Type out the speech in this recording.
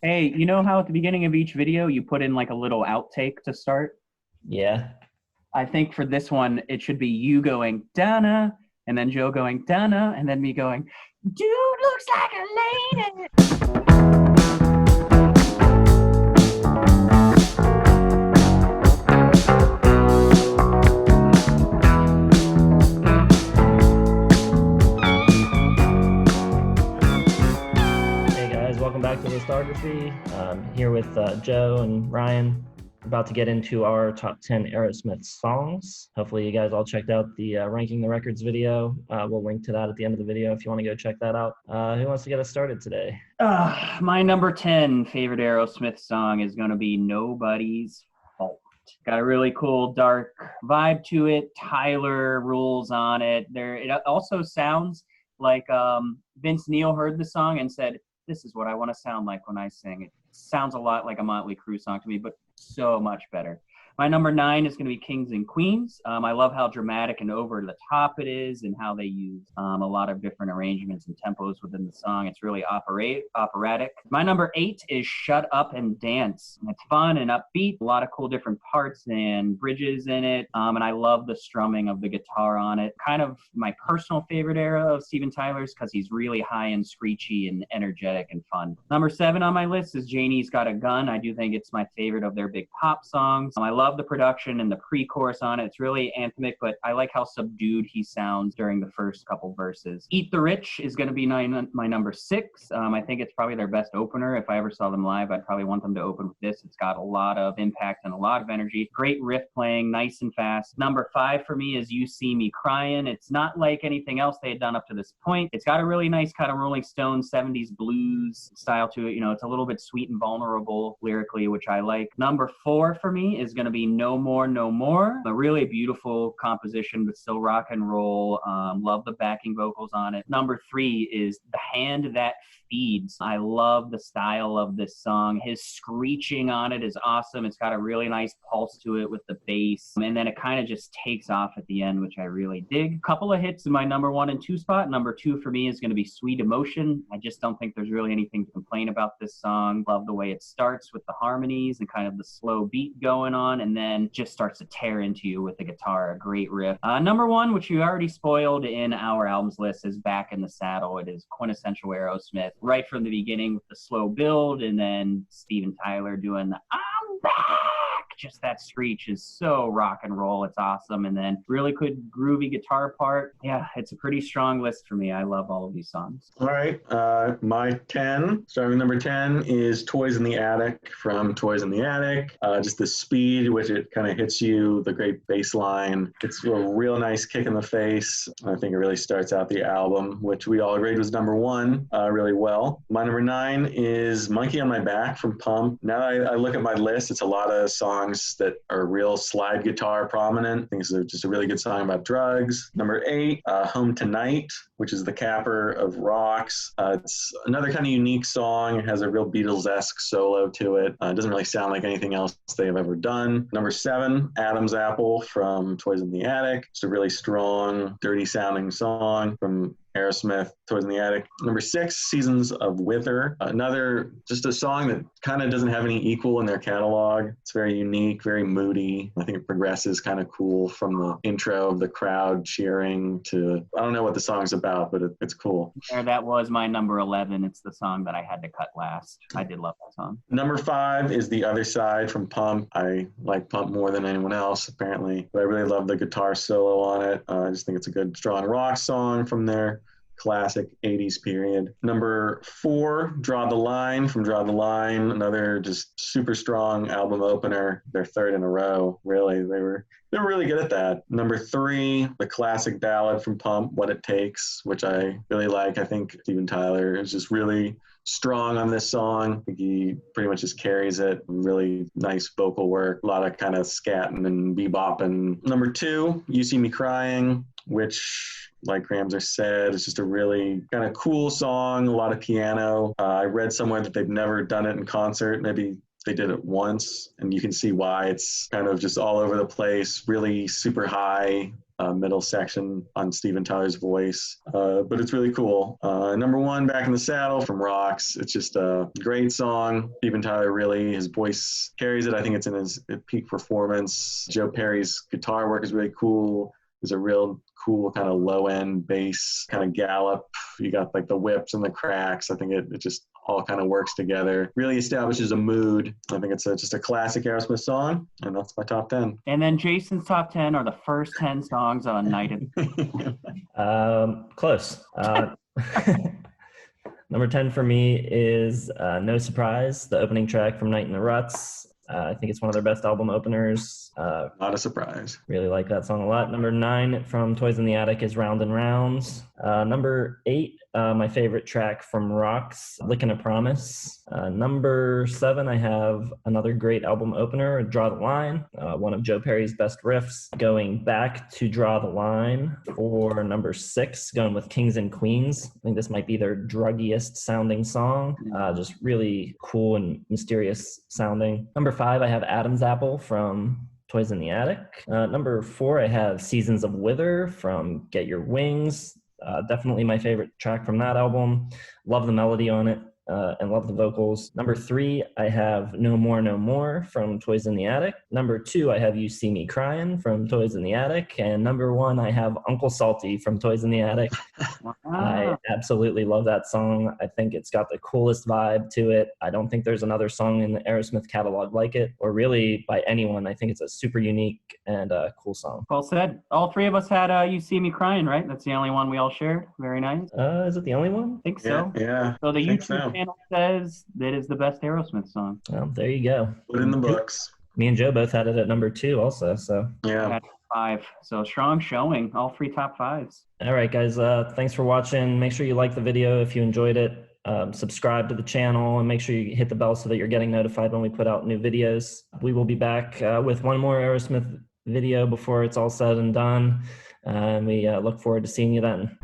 Hey, you know how at the beginning of each video you put in like a little outtake to start? Yeah. I think for this one it should be you going Dana and then Joe going Dana and then me going, dude looks like a lady. Hey guys, welcome back to the Stargraphy. Here with Joe and Ryan. About to get into our top 10 Aerosmith songs. Hopefully, you guys all checked out the Ranking the Records video. We'll link to that at the end of the video if you want to go check that out. Who wants to get us started today? My number 10 favorite Aerosmith song is going to be Nobody's Fault. Got a really cool dark vibe to it. Tyler rules on it. It also sounds like Vince Neil heard the song and said, "This is what I want to sound like when I sing." It sounds a lot like a Motley Crue song to me, but so much better. My number 9 is going to be Kings and Queens. I love how dramatic and over the top it is and how they use a lot of different arrangements and tempos within the song. It's really operatic. My number 8 is Shut Up and Dance. It's fun and upbeat, a lot of cool different parts and bridges in it. And I love the strumming of the guitar on it. Kind of my personal favorite era of Steven Tyler's because he's really high and screechy and energetic and fun. Number 7 on my list is Janie's Got a Gun. I do think it's my favorite of their big pop songs. I love the production and the pre-chorus on it. It's really anthemic, but I like how subdued he sounds during the first couple verses. Eat the Rich is going to be my number 6. I think it's probably their best opener. If I ever saw them live, I'd probably want them to open with this. It's got a lot of impact and a lot of energy. Great riff playing, nice and fast. Number 5 for me is You See Me Crying. It's not like anything else they had done up to this point. It's got a really nice kind of Rolling Stones 70s blues style to it. You know, it's a little bit sweet and vulnerable lyrically, which I like. Number 4 for me is going to be No More, No More. A really beautiful composition, but still rock and roll. Love the backing vocals on it. Number 3 is The Hand That Feeds. I love the style of this song. His screeching on it is awesome. It's got a really nice pulse to it with the bass. And then it kind of just takes off at the end, which I really dig. Couple of hits in my number 1 and 2 spot. Number 2 for me is going to be Sweet Emotion. I just don't think there's really anything to complain about this song. Love the way it starts with the harmonies and kind of the slow beat going on, and then just starts to tear into you with the guitar. A great riff. Number 1, which you already spoiled in our albums list, is Back in the Saddle. It is quintessential Aerosmith right from the beginning with the slow build, and then Steven Tyler doing the I'm back. Just that screech is so rock and roll. It's awesome. And then really good groovy guitar part. Yeah, it's a pretty strong list for me. I love all of these songs. All right. My 10, starting with number 10, is Toys in the Attic from Toys in the Attic. Just the speed which it kind of hits you, the great bass line. It's a real nice kick in the face. I think it really starts out the album, which we all agreed was number 1 really well. My number 9 is Monkey on My Back from Pump. Now I look at my list, it's a lot of songs that are real slide guitar prominent. I think it's just a really good song about drugs. Number 8, Home Tonight, which is the capper of Rocks. It's another kind of unique song. It has a real Beatles-esque solo to it. It doesn't really sound like anything else they have ever done. Number 7, Adam's Apple from Toys in the Attic. It's a really strong, dirty-sounding song from Aerosmith, Toys in the Attic. Number 6, Seasons of Wither. Another, just a song that kind of doesn't have any equal in their catalog. It's very unique, very moody. I think it progresses kind of cool from the intro of the crowd cheering to, I don't know what the song's about, but it's cool. That was my number 11. It's the song that I had to cut last. I did love that song. Number 5 is The Other Side from Pump. I like Pump more than anyone else, apparently, but I really love the guitar solo on it. I just think it's a good, strong rock song from their classic 80s period. Number 4, Draw the Line from Draw the Line, another just super strong album opener, their 3rd in a row. Really, they were really good at that. Number 3, the classic ballad from Pump, What It Takes, which I really like. I think Steven Tyler is just really strong on this song. I think he pretty much just carries it. Really nice vocal work, a lot of kind of scatting and bebopping. Number 2, You See Me Crying, which, like Kramzer said, it's just a really kind of cool song, a lot of piano. I read somewhere that they've never done it in concert. Maybe they did it once, and you can see why. It's kind of just all over the place, really super high middle section on Steven Tyler's voice. But it's really cool. Number one, Back in the Saddle from Rocks. It's just a great song. Steven Tyler really, his voice carries it. I think it's in his peak performance. Joe Perry's guitar work is really cool. There's a real cool kind of low end bass kind of gallop. You got like the whips and the cracks. I think it just all kind of works together. Really establishes a mood. I think it's just a classic Aerosmith song, and that's my top 10. And then Jason's top 10 are the first 10 songs on Night of Close. Number 10 for me is No Surprise, the opening track from Night in the Ruts. I think it's one of their best album openers. Not a surprise. Really like that song a lot. Number 9 from Toys in the Attic is Round and Rounds. Number 8, my favorite track from Rocks, Lickin' a Promise. Number 7, I have another great album opener, Draw the Line, one of Joe Perry's best riffs. Going back to Draw the Line for number 6, going with Kings and Queens. I think this might be their druggiest sounding song. Just really cool and mysterious sounding. Number 5, I have Adam's Apple from Toys in the Attic. Number 4, I have Seasons of Wither from Get Your Wings. Definitely my favorite track from that album. Love the melody on it and love the vocals. Number 3, I have No More, No More from Toys in the Attic. Number 2, I have You See Me Crying from Toys in the Attic. And number 1, I have Uncle Salty from Toys in the Attic. Wow. I absolutely love that song. I think it's got the coolest vibe to it. I don't think there's another song in the Aerosmith catalog like it, or really by anyone. I think it's a super unique and cool song. Well said. All three of us had You See Me Crying, right? That's the only one we all shared. Very nice. Is it the only one? I think so. Yeah. So the think YouTube so. channel says that is the best Aerosmith song. Well, there you go. Put in the books. Me and Joe both had it at number 2 also, so. Yeah. 5. So strong showing. All 3 top 5s. All right, guys. Thanks for watching. Make sure you like the video if you enjoyed it. Subscribe to the channel and make sure you hit the bell so that you're getting notified when we put out new videos. We will be back with one more Aerosmith video before it's all said and done. And we look forward to seeing you then.